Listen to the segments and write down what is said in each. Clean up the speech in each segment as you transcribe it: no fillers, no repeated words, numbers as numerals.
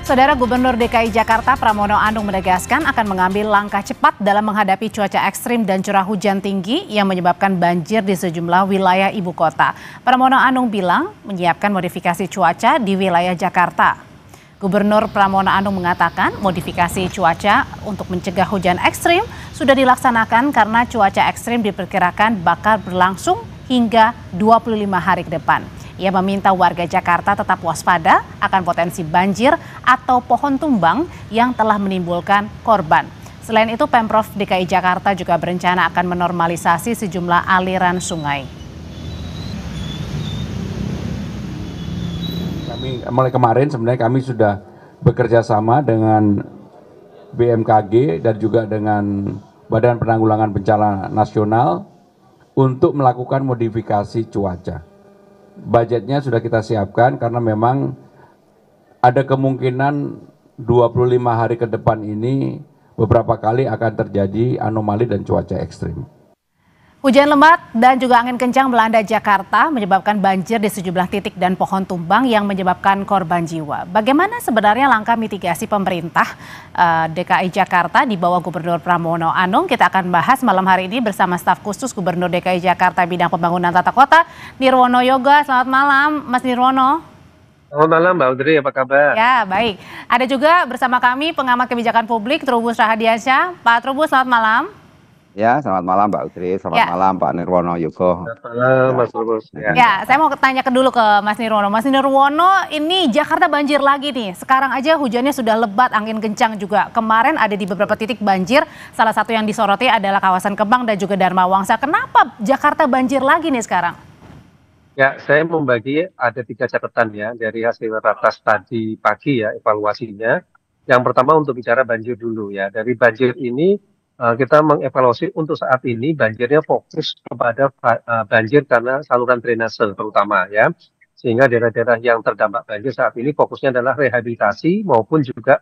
Saudara Gubernur DKI Jakarta Pramono Anung menegaskan akan mengambil langkah cepat dalam menghadapi cuaca ekstrim dan curah hujan tinggi yang menyebabkan banjir di sejumlah wilayah ibu kota. Pramono Anung bilang menyiapkan modifikasi cuaca di wilayah Jakarta. Gubernur Pramono Anung mengatakan modifikasi cuaca untuk mencegah hujan ekstrim sudah dilaksanakan karena cuaca ekstrim diperkirakan bakal berlangsung hingga 25 hari ke depan. Ia meminta warga Jakarta tetap waspada akan potensi banjir atau pohon tumbang yang telah menimbulkan korban. Selain itu, Pemprov DKI Jakarta juga berencana akan menormalisasi sejumlah aliran sungai. Mulai kemarin sebenarnya kami sudah bekerja sama dengan BMKG dan juga dengan Badan Penanggulangan Bencana Nasional untuk melakukan modifikasi cuaca. Budgetnya sudah kita siapkan karena memang ada kemungkinan 25 hari ke depan ini beberapa kali akan terjadi anomali dan cuaca ekstrim. Hujan lebat dan juga angin kencang melanda Jakarta menyebabkan banjir di sejumlah titik dan pohon tumbang yang menyebabkan korban jiwa. Bagaimana sebenarnya langkah mitigasi pemerintah DKI Jakarta di bawah Gubernur Pramono Anung? Kita akan bahas malam hari ini bersama staf khusus Gubernur DKI Jakarta bidang pembangunan tata kota, Nirwono Yoga. Selamat malam, Mas Nirwono. Selamat malam, Mbak Audrey. Apa kabar? Ya, baik. Ada juga bersama kami pengamat kebijakan publik, Trubus Rahadiansyah. Pak Trubus, selamat malam. Ya, selamat malam Mbak Audrey, selamat malam Pak Nirwono Yogo. Selamat malam Mas Trubus. Ya, saya mau tanya dulu ke Mas Nirwono. Mas Nirwono, ini Jakarta banjir lagi nih. Sekarang aja hujannya sudah lebat, angin kencang juga. Kemarin ada di beberapa titik banjir, salah satu yang disoroti adalah kawasan Kemang dan juga Dharma Wangsa. Kenapa Jakarta banjir lagi nih sekarang? Ya, saya membagi ada 3 catatan ya dari hasil ratas tadi pagi ya evaluasinya. Yang pertama untuk bicara banjir dulu ya. Dari banjir ini kita mengevaluasi untuk saat ini banjirnya fokus kepada banjir karena saluran drainase terutama ya. Sehingga daerah-daerah yang terdampak banjir saat ini fokusnya adalah rehabilitasi maupun juga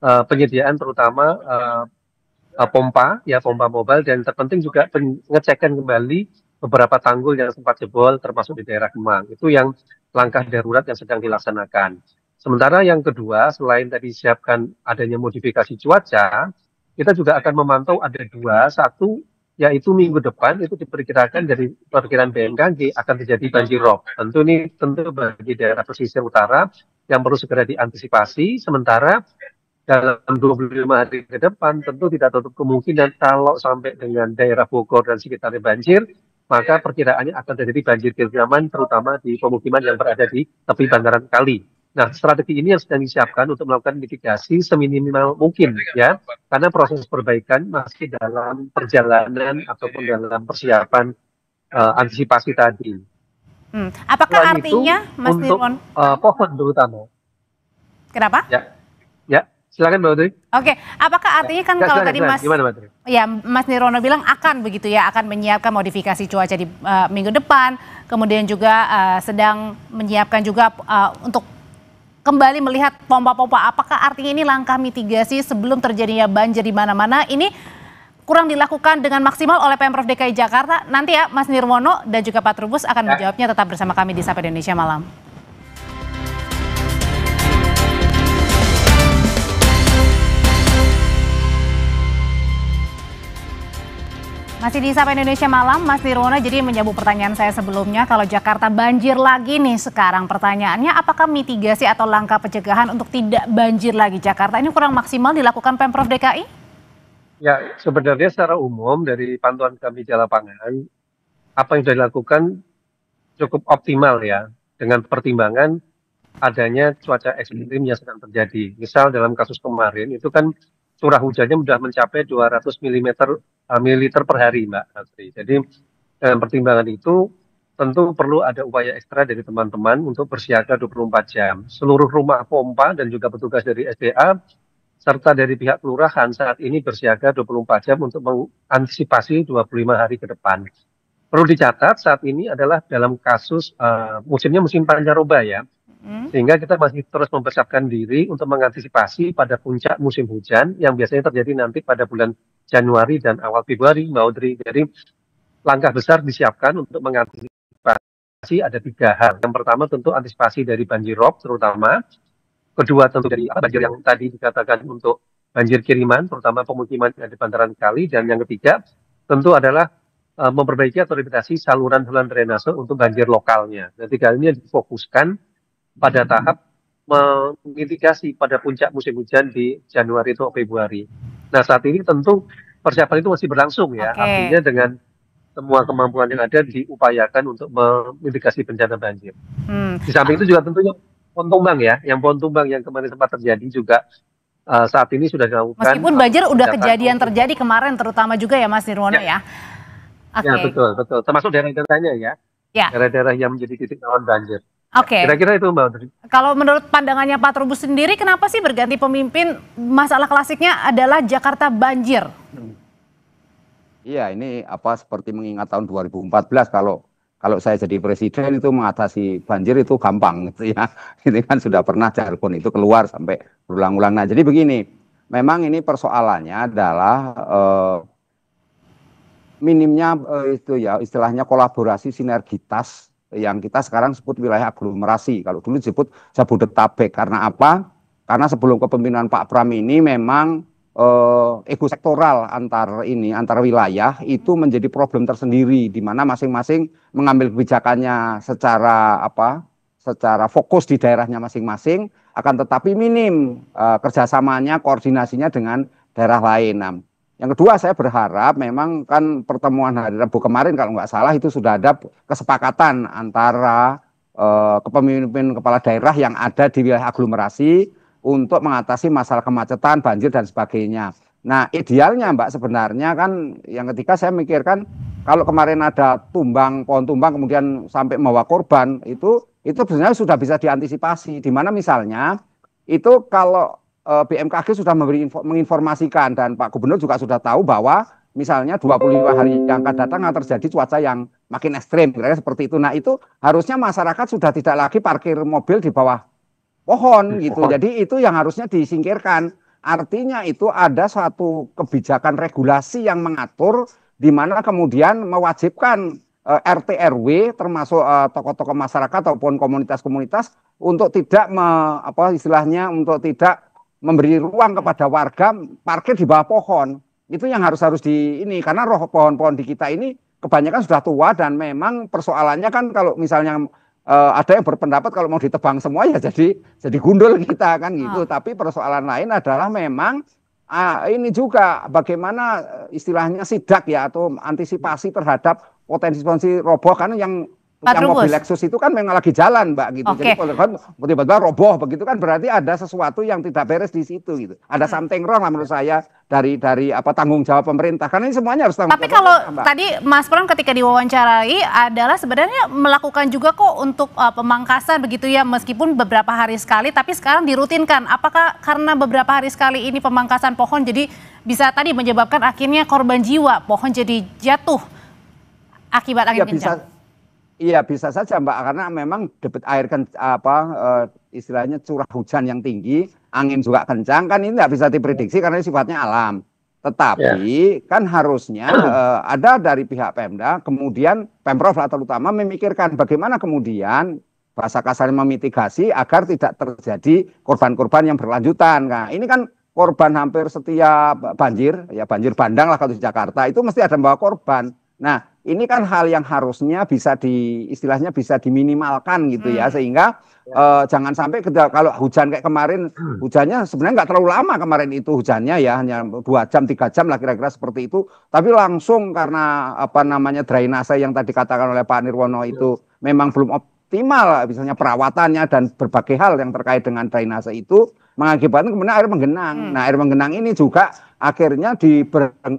penyediaan terutama pompa mobile dan terpenting juga pengecekan kembali beberapa tanggul yang sempat jebol termasuk di daerah Kemang. Itu yang langkah darurat yang sedang dilaksanakan. Sementara yang kedua, selain tadi siapkan adanya modifikasi cuaca, kita juga akan memantau ada 2, satu yaitu minggu depan itu diperkirakan dari perkiraan BMKG akan terjadi banjir rob. Tentu bagi daerah pesisir utara yang perlu segera diantisipasi. Sementara dalam 25 hari ke depan tentu tidak tutup kemungkinan kalau sampai dengan daerah Bogor dan sekitarnya banjir, maka perkiraannya akan terjadi banjir kiriman terutama di pemukiman yang berada di tepi bantaran kali. Nah, strategi ini yang sedang disiapkan untuk melakukan mitigasi seminimal mungkin ya, karena proses perbaikan masih dalam perjalanan ataupun dalam persiapan antisipasi tadi. Apakah Selain artinya, itu, Mas untuk Nirwono? Pohon terutama. Kenapa? Ya, silakan Mbak Audrey. Oke, apakah artinya kan kalau tadi Mas, gimana, Mbak? ya Mas Nirwono bilang akan begitu ya, akan menyiapkan modifikasi cuaca di minggu depan, kemudian juga sedang menyiapkan juga untuk kembali melihat pompa-pompa. Apakah artinya ini langkah mitigasi sebelum terjadinya banjir di mana-mana ini kurang dilakukan dengan maksimal oleh Pemprov DKI Jakarta? Nanti ya Mas Nirwono dan juga Pak Trubus akan menjawabnya, tetap bersama kami di Sapa Indonesia Malam. Masih di Sapa Indonesia Malam, Mas Nirwono, jadi menyambung pertanyaan saya sebelumnya, kalau Jakarta banjir lagi nih sekarang, pertanyaannya apakah mitigasi atau langkah pencegahan untuk tidak banjir lagi Jakarta ini kurang maksimal dilakukan Pemprov DKI? Ya, sebenarnya secara umum dari pantauan kami di lapangan, apa yang sudah dilakukan cukup optimal ya, dengan pertimbangan adanya cuaca ekstrim yang sedang terjadi. Misal dalam kasus kemarin itu kan curah hujannya sudah mencapai 200 mililiter per hari, Mbak Asri. Jadi dengan pertimbangan itu tentu perlu ada upaya ekstra dari teman-teman untuk bersiaga 24 jam. Seluruh rumah pompa dan juga petugas dari SDA serta dari pihak kelurahan saat ini bersiaga 24 jam untuk mengantisipasi 25 hari ke depan. Perlu dicatat saat ini adalah dalam kasus musimnya musim pancaroba ya. Sehingga kita masih terus mempersiapkan diri untuk mengantisipasi pada puncak musim hujan yang biasanya terjadi nanti pada bulan Januari dan awal Februari, Mbak Audrey. Jadi langkah besar disiapkan untuk mengantisipasi ada 3 hal. Yang pertama tentu antisipasi dari banjir rob terutama. Kedua tentu dari banjir yang tadi dikatakan untuk banjir kiriman, terutama pemukiman yang di bantaran kali. Dan yang ketiga tentu adalah memperbaiki atau rehabilitasi saluran drainase untuk banjir lokalnya. Dan tiga ini difokuskan pada tahap memitigasi pada puncak musim hujan di Januari atau Februari. Nah, saat ini tentu persiapan itu masih berlangsung ya. Artinya dengan semua kemampuan yang ada diupayakan untuk memitigasi bencana banjir. Di samping itu juga tentunya pohon tumbang ya, pohon tumbang yang kemarin sempat terjadi juga saat ini sudah dilakukan. Meskipun banjir udah kejadian terjadi kemarin terutama juga ya Mas Nirwono ya. Ya betul, termasuk daerah-daerahnya ya. Daerah-daerah yang menjadi titik rawan banjir. Kira-kira itu Mbak Audrey. Kalau menurut pandangannya Pak Trubus sendiri, kenapa sih berganti pemimpin masalah klasiknya adalah Jakarta banjir? Iya, ini seperti mengingat tahun 2014 kalau saya jadi presiden itu mengatasi banjir itu gampang gitu ya. Ini kan sudah pernah jargon itu keluar sampai berulang-ulang. Nah, jadi begini, memang ini persoalannya adalah minimnya itu ya istilahnya kolaborasi sinergitas yang kita sekarang sebut wilayah aglomerasi. Kalau dulu disebut Jabodetabek. Karena apa? Karena sebelum kepemimpinan Pak Pram ini memang ego sektoral antar wilayah itu menjadi problem tersendiri di mana masing-masing mengambil kebijakannya secara fokus di daerahnya masing-masing, akan tetapi minim kerjasamanya, koordinasinya dengan daerah lain. Nah, yang kedua, saya berharap memang kan pertemuan hari Rabu kemarin kalau nggak salah itu sudah ada kesepakatan antara kepemimpinan kepala daerah yang ada di wilayah aglomerasi untuk mengatasi masalah kemacetan, banjir dan sebagainya. Nah, idealnya Mbak sebenarnya kan yang ketiga saya mikirkan kalau kemarin ada pohon tumbang kemudian sampai membawa korban itu sebenarnya sudah bisa diantisipasi. Di mana misalnya itu kalau BMKG sudah menginformasikan dan Pak Gubernur juga sudah tahu bahwa misalnya 25 hari yang akan datang akan terjadi cuaca yang makin ekstrim, kira-kira seperti itu. Nah, itu harusnya masyarakat sudah tidak lagi parkir mobil di bawah pohon gitu. Jadi itu yang harusnya disingkirkan. Artinya itu ada suatu kebijakan regulasi yang mengatur di mana kemudian mewajibkan RT RW termasuk tokoh-tokoh masyarakat ataupun komunitas-komunitas untuk tidak untuk tidak memberi ruang kepada warga parkir di bawah pohon. Itu yang harus karena pohon-pohon di kita ini kebanyakan sudah tua dan memang persoalannya kan kalau misalnya ada yang berpendapat kalau mau ditebang semua ya jadi gundul kita kan gitu. Tapi persoalan lain adalah memang ini juga bagaimana istilahnya sidak ya atau antisipasi terhadap potensi roboh kan yang mobil Lexus itu kan memang lagi jalan Mbak gitu. Jadi kalau tiba-tiba roboh begitu kan berarti ada sesuatu yang tidak beres di situ gitu. Ada something wrong lah menurut saya dari tanggung jawab pemerintah. Karena ini semuanya harus tanggung jawab. Tapi kalau tadi Mas Pram ketika diwawancarai adalah sebenarnya melakukan juga kok untuk pemangkasan begitu ya meskipun beberapa hari sekali tapi sekarang dirutinkan. Apakah karena beberapa hari sekali ini pemangkasan pohon jadi bisa tadi menyebabkan akhirnya korban jiwa, pohon jadi jatuh akibat angin kencang? Iya bisa saja Mbak, karena memang debit air istilahnya curah hujan yang tinggi, angin juga kencang kan ini tidak bisa diprediksi karena ini sifatnya alam. Tetapi kan harusnya ada dari pihak Pemda, kemudian Pemprov terutama memikirkan bagaimana kemudian bahasa kasarnya memitigasi agar tidak terjadi korban-korban yang berlanjutan. Nah ini kan korban hampir setiap banjir bandang lah kalau di Jakarta itu mesti ada membawa korban. Nah ini kan hal yang harusnya bisa istilahnya bisa diminimalkan gitu ya sehingga jangan sampai kalau hujan kayak kemarin hujannya sebenarnya nggak terlalu lama kemarin itu hujannya ya hanya 2 jam 3 jam lah kira-kira seperti itu tapi langsung karena drainase yang tadi katakan oleh Pak Nirwono itu memang belum optimal misalnya perawatannya dan berbagai hal yang terkait dengan drainase itu mengakibatkan kemudian air menggenang. Nah air menggenang ini juga akhirnya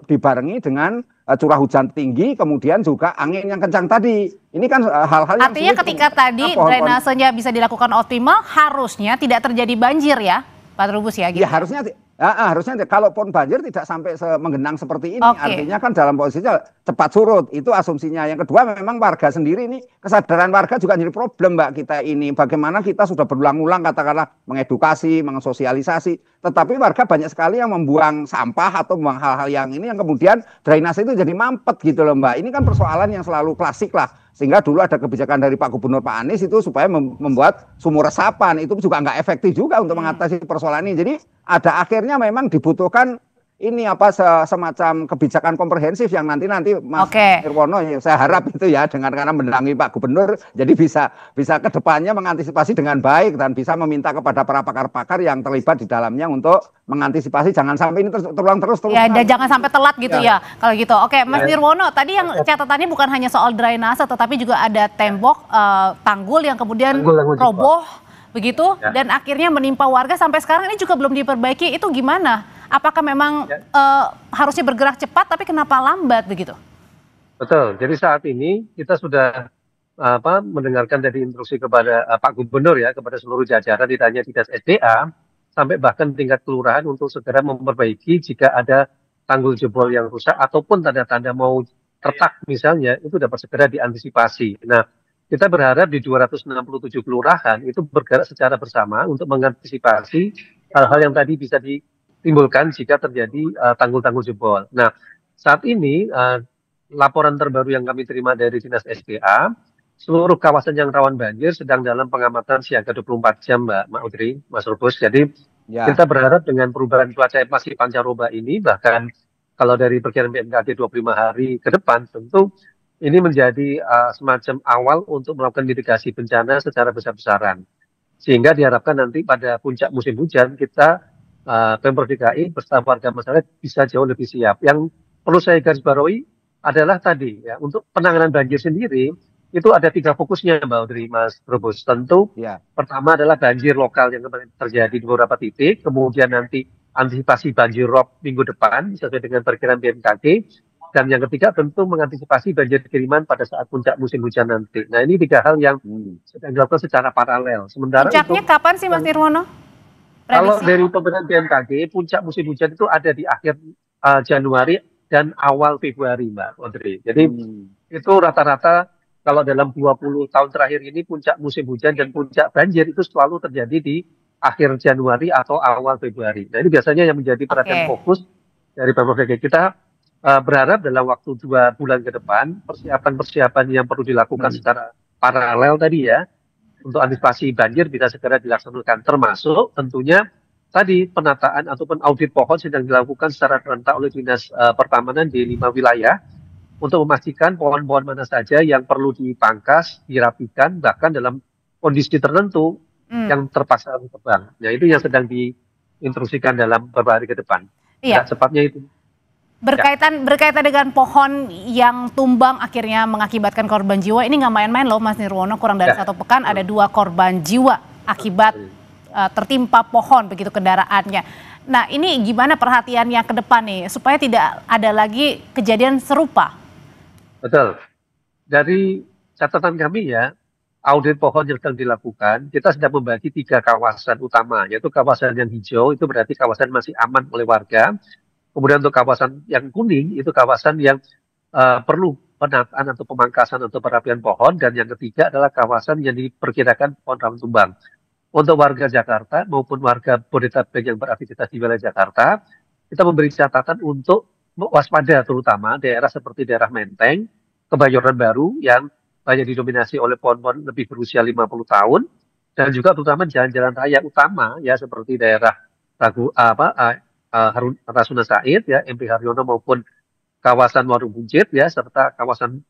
dibarengi dengan curah hujan tinggi, kemudian juga angin yang kencang tadi. Ini kan hal-hal yang artinya ketika tadi drainasenya bisa dilakukan optimal, harusnya tidak terjadi banjir ya, Pak Trubus ya? Gitu. Ya harusnya kalaupun banjir tidak sampai menggenang seperti ini. Artinya kan dalam posisinya cepat surut. Itu asumsinya. Yang kedua memang warga sendiri ini, kesadaran warga juga jadi problem Mbak kita ini. Bagaimana kita sudah berulang-ulang katakanlah mengedukasi, mensosialisasi. Tetapi warga banyak sekali yang membuang sampah atau membuang hal-hal yang ini yang kemudian drainase itu jadi mampet gitu loh Mbak. Ini kan persoalan yang selalu klasik lah. Sehingga dulu ada kebijakan dari Pak Gubernur Pak Anies itu supaya membuat sumur resapan, itu juga nggak efektif juga untuk mengatasi persoalan ini. Jadi ada akhirnya memang dibutuhkan ini apa semacam kebijakan komprehensif yang nanti Mas Nirwono, ya, saya harap itu ya dengan karena mendampingi Pak Gubernur, jadi bisa ke depannya mengantisipasi dengan baik dan bisa meminta kepada para pakar-pakar yang terlibat di dalamnya untuk mengantisipasi jangan sampai ini terulang terus. Ya, dan jangan sampai telat gitu ya. Kalau gitu, oke, Mas Nirwono, tadi yang catatannya bukan hanya soal drainase, tetapi juga ada tembok tanggul yang kemudian roboh begitu, dan akhirnya menimpa warga sampai sekarang ini juga belum diperbaiki. Itu gimana? Apakah memang harusnya bergerak cepat, tapi kenapa lambat begitu? Betul. Jadi saat ini kita sudah mendengarkan dari instruksi kepada Pak Gubernur ya, kepada seluruh jajaran, ditanya dinas SDA sampai bahkan tingkat kelurahan untuk segera memperbaiki jika ada tanggul jebol yang rusak ataupun tanda-tanda mau retak misalnya, itu dapat segera diantisipasi. Nah, kita berharap di 267 kelurahan itu bergerak secara bersama untuk mengantisipasi hal-hal yang tadi bisa ditimbulkan jika terjadi tanggul-tanggul jebol. Nah, saat ini laporan terbaru yang kami terima dari dinas SDA, seluruh kawasan yang rawan banjir sedang dalam pengamatan siaga 24 jam, Mbak Audrey, Mas Rubus. Jadi kita berharap dengan perubahan cuaca yang masih pancaroba ini, bahkan kalau dari perkiraan BMKG 25 hari ke depan, tentu ini menjadi semacam awal untuk melakukan mitigasi bencana secara besar-besaran. Sehingga diharapkan nanti pada puncak musim hujan kita Pemprov DKI beserta warga masyarakat bisa jauh lebih siap. Yang perlu saya garis bawahi adalah tadi ya, untuk penanganan banjir sendiri itu ada 3 fokusnya, Mbak Audrey, Mas Trubus. Tentu pertama adalah banjir lokal yang terjadi di beberapa titik, kemudian nanti antisipasi banjir rob minggu depan sesuai dengan perkiraan BMKG, dan yang ketiga tentu mengantisipasi banjir kiriman pada saat puncak musim hujan nanti. Nah, ini 3 hal yang sedang dilakukan secara paralel. Sementara puncaknya kapan sih, Mas Nirwono? Kalau dari pemerintahan BMKG, puncak musim hujan itu ada di akhir Januari dan awal Februari, Mbak Audrey. Jadi itu rata-rata kalau dalam 20 tahun terakhir ini puncak musim hujan dan puncak banjir itu selalu terjadi di akhir Januari atau awal Februari. Nah, ini biasanya yang menjadi perhatian fokus dari Pemprov DKI. Kita berharap dalam waktu 2 bulan ke depan persiapan-persiapan yang perlu dilakukan secara paralel tadi ya untuk antisipasi banjir bisa segera dilaksanakan, termasuk tentunya tadi penataan ataupun audit pohon sedang dilakukan secara serentak oleh Dinas Pertamanan di 5 wilayah untuk memastikan pohon-pohon mana saja yang perlu dipangkas, dirapikan, bahkan dalam kondisi tertentu yang terpaksa ditebang. Nah, itu yang sedang diinstruksikan dalam beberapa hari ke depan. Iya. Cepatnya itu. Berkaitan dengan pohon yang tumbang akhirnya mengakibatkan korban jiwa, ini nggak main-main loh, Mas Nirwono. Kurang dari 1 pekan ada 2 korban jiwa akibat tertimpa pohon begitu kendaraannya. Nah, ini gimana perhatiannya ke depan nih supaya tidak ada lagi kejadian serupa? Betul. Dari catatan kami ya, audit pohon yang sedang dilakukan, kita sedang membagi 3 kawasan utama, yaitu kawasan yang hijau itu berarti kawasan masih aman oleh warga. Kemudian untuk kawasan yang kuning itu kawasan yang perlu penataan atau pemangkasan atau perapian pohon, dan yang ketiga adalah kawasan yang diperkirakan pohon rawan tumbang. Untuk warga Jakarta maupun warga Bodetabek yang beraktivitas di wilayah Jakarta, kita memberi catatan untuk waspada terutama daerah seperti daerah Menteng, Kebayoran Baru yang banyak didominasi oleh pohon-pohon lebih berusia 50 tahun, dan juga terutama jalan-jalan raya utama ya seperti daerah Rasuna Said ya, MP Haryono maupun kawasan Warung Buncit ya, serta kawasan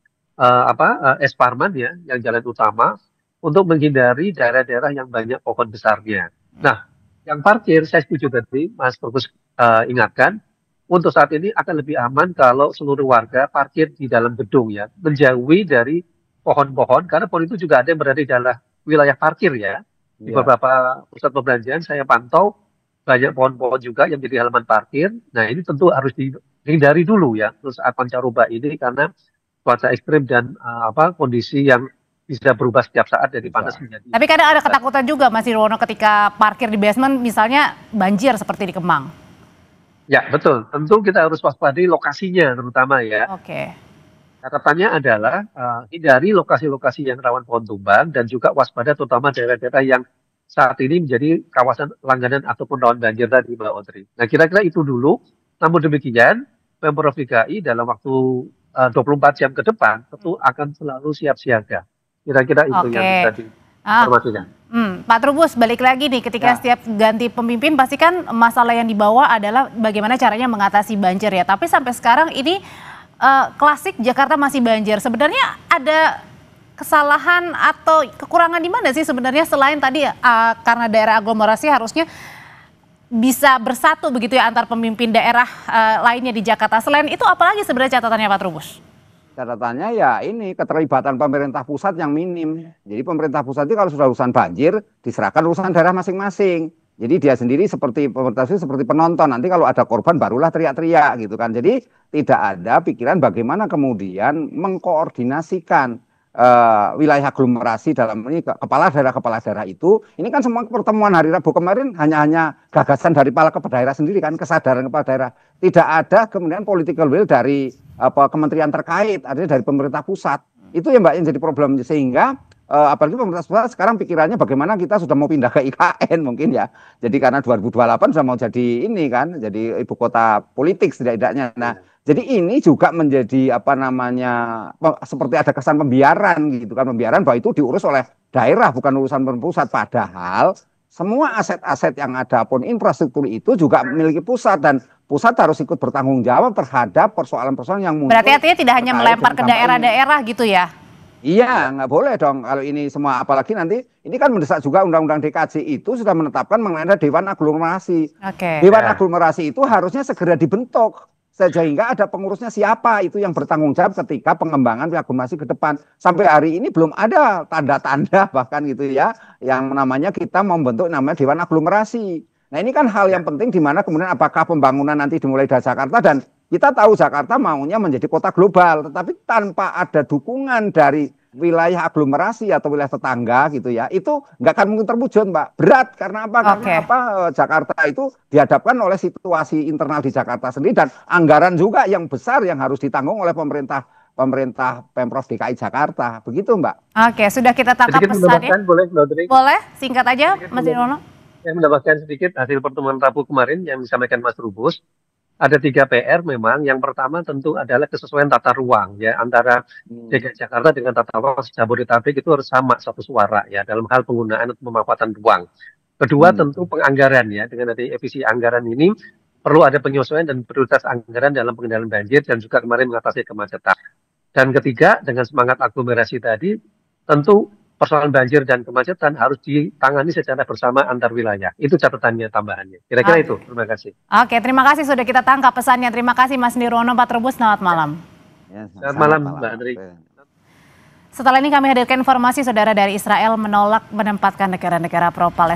Es Parman ya yang jalan utama untuk menghindari daerah-daerah yang banyak pohon besarnya. Nah, yang parkir saya setuju tadi Mas Fokus ingatkan, untuk saat ini akan lebih aman kalau seluruh warga parkir di dalam gedung ya, menjauhi dari pohon-pohon, karena pohon itu juga ada yang berada di dalam wilayah parkir ya. Di beberapa pusat perbelanjaan saya pantau banyak pohon-pohon juga yang jadi halaman parkir. Nah, ini tentu harus dihindari dulu ya terus saat pancaroba ini, karena cuaca ekstrim dan kondisi yang bisa berubah setiap saat dari panas menjadi. Tapi kadang ada ketakutan juga, Mas Nirwono, ketika parkir di basement misalnya banjir seperti di Kemang. Ya, betul. Tentu kita harus waspadai lokasinya terutama ya. Oke. Catatannya adalah hindari lokasi-lokasi yang rawan pohon tumbang dan juga waspada terutama daerah-daerah yang saat ini menjadi kawasan langganan ataupun rawan banjir tadi, Mbak Audrey. Nah, kira-kira itu dulu. Namun demikian, Pemprov DKI dalam waktu 24 jam ke depan tentu akan selalu siap siaga. Kira-kira itu yang bisa diinformasikan. Pak Trubus, balik lagi nih, ketika setiap ganti pemimpin pasti kan masalah yang dibawa adalah bagaimana caranya mengatasi banjir ya. Tapi sampai sekarang ini klasik Jakarta masih banjir. Sebenarnya ada kesalahan atau kekurangan di mana sih sebenarnya selain tadi karena daerah aglomerasi harusnya bisa bersatu begitu ya antar pemimpin daerah lainnya di Jakarta. Selain itu apalagi sebenarnya catatannya Pak Trubus? Catatannya ya ini keterlibatan pemerintah pusat yang minim. Jadi pemerintah pusat itu kalau sudah urusan banjir diserahkan urusan daerah masing-masing. Jadi dia sendiri seperti pemerintah pusat seperti penonton. Nanti kalau ada korban barulah teriak-teriak gitu kan. Jadi tidak ada pikiran bagaimana kemudian mengkoordinasikan wilayah aglomerasi dalam ini kepala daerah itu. Ini kan semua pertemuan hari Rabu kemarin hanya gagasan dari kepala daerah sendiri kan, kesadaran kepala daerah. Tidak ada kemudian political will dari kementerian terkait, artinya dari pemerintah pusat. Itu ya Mbak yang jadi problem sehingga apalagi pemerintah pusat sekarang pikirannya bagaimana kita sudah mau pindah ke IKN mungkin ya. Jadi karena 2028 sudah mau jadi ini kan, jadi ibu kota politik setidaknya. Nah, jadi ini juga menjadi seperti ada kesan pembiaran gitu kan, pembiaran bahwa itu diurus oleh daerah bukan urusan pusat, padahal semua aset-aset yang ada pun infrastruktur itu juga memiliki pusat dan pusat harus ikut bertanggung jawab terhadap persoalan-persoalan yang muncul. Berarti artinya tidak hanya melempar ke daerah-daerah gitu ya? Iya, nggak boleh dong kalau ini semua, apalagi nanti ini kan mendesak juga Undang-Undang DKJ itu sudah menetapkan mengenai Dewan Aglomerasi. Dewan Aglomerasi itu harusnya segera dibentuk sehingga ada pengurusnya siapa itu yang bertanggung jawab ketika pengembangan aglomerasi ke depan. Sampai hari ini belum ada tanda-tanda bahkan gitu ya yang namanya kita membentuk namanya Dewan Aglomerasi. Nah ini kan hal yang penting di mana kemudian apakah pembangunan nanti dimulai dari Jakarta dan kita tahu Jakarta maunya menjadi kota global, tetapi tanpa ada dukungan dari wilayah aglomerasi atau wilayah tetangga gitu ya, itu nggak akan mungkin terwujud, Mbak. Berat karena apa? Karena Jakarta itu dihadapkan oleh situasi internal di Jakarta sendiri dan anggaran juga yang besar yang harus ditanggung oleh pemerintah Pemprov DKI Jakarta. Begitu, Mbak. Oke, sudah kita tangkap pesannya. Boleh, singkat aja, Mas Nirwono. Saya menambahkan sedikit hasil pertemuan Rabu kemarin yang disampaikan Mas Trubus. Ada 3 PR memang. Yang pertama tentu adalah kesesuaian tata ruang ya antara DKI Jakarta dengan tata ruang Jabodetabek itu harus sama satu suara ya dalam hal penggunaan atau pemanfaatan ruang. Kedua tentu penganggaran ya, dengan dari efisi anggaran ini perlu ada penyesuaian dan prioritas anggaran dalam pengendalian banjir dan juga kemarin mengatasi kemacetan. Dan ketiga dengan semangat aglomerasi tadi tentu persoalan banjir dan kemacetan harus ditangani secara bersama antar wilayah. Itu catatannya tambahannya. Kira-kira itu. Terima kasih. Oke, terima kasih sudah kita tangkap pesannya. Terima kasih Mas Nirwono, Pak Trubus. Selamat malam. Selamat malam, Mbak Andri. Setelah ini kami hadirkan informasi saudara dari Israel menolak menempatkan negara-negara pro-Palestina